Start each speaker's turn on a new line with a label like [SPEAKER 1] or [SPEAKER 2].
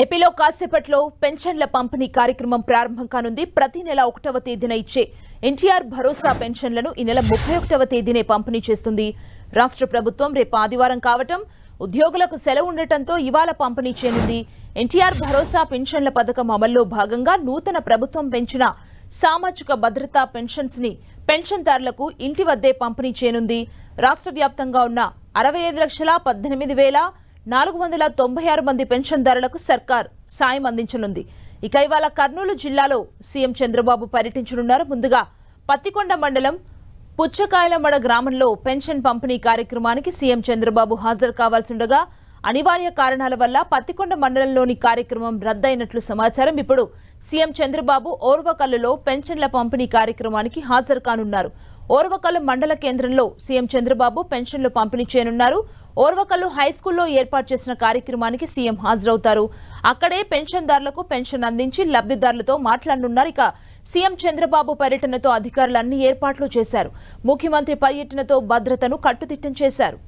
[SPEAKER 1] ఏపీలో కాసేపట్లో పెన్షన్ల పంపిణీ కార్యక్రమం ప్రారంభం కానుంది. ప్రతి నెల 1వ తేదీన ఇచ్చే ఎన్టీఆర్ భరోసా పెన్షన్లను ఈ నెల 31వ తేదీనే పంపిణీ చేస్తుంది రాష్ట్ర ప్రభుత్వం. రేపు ఆదివారం కావటం, ఉద్యోగులకు సెలవు ఉండటంతో ఇవాళ పంపిణీ చేయనుంది. ఎన్టీఆర్ భరోసా పెన్షన్ల పథకం అమల్లో భాగంగా నూతన ప్రభుత్వం పెంచిన సామాజిక భద్రతా పెన్షన్స్ ని పెన్షన్దారులకు ఇంటి వద్దే పంపిణీ చేయనుంది. రాష్ట్ర వ్యాప్తంగా ఉన్న 65,18,496 మంది పెన్షన్దారులకు సర్కార్ సాయం అందించనుంది. ఇక ఇవాళ కర్నూలు జిల్లాలో సీఎం చంద్రబాబు పర్యటించనున్నారు. ముందుగా పత్తికొండ మండలం పుచ్చకాయలమడ గ్రామంలో పెన్షన్ పంపిణీ కార్యక్రమానికి సీఎం చంద్రబాబు హాజరు కావాల్సి ఉండగా అనివార్య కారణాల వల్ల పత్తికొండ మండలంలోని కార్యక్రమం రద్దయినట్లు సమాచారం. ఇప్పుడు సీఎం చంద్రబాబు ఓర్వకల్లులో పెన్షన్ల పంపిణీ కార్యక్రమానికి హాజరు కానున్నారు. ఓర్వకల్లు మండల కేంద్రంలో సీఎం చంద్రబాబు పెన్షన్లు పంపిణీ చేయనున్నారు. ఓర్వకల్లు హైస్కూల్లో ఏర్పాటు చేసిన కార్యక్రమానికి సీఎం హాజరవుతారు. అక్కడే పెన్షన్దారులకు పెన్షన్ అందించి లబ్ధిదారులతో మాట్లాడనున్నారు. ఇక సీఎం చంద్రబాబు పర్యటనతో అధికారులు అన్ని ఏర్పాట్లు చేశారు. ముఖ్యమంత్రి పర్యటనతో భద్రతను కట్టుదిట్టం చేశారు.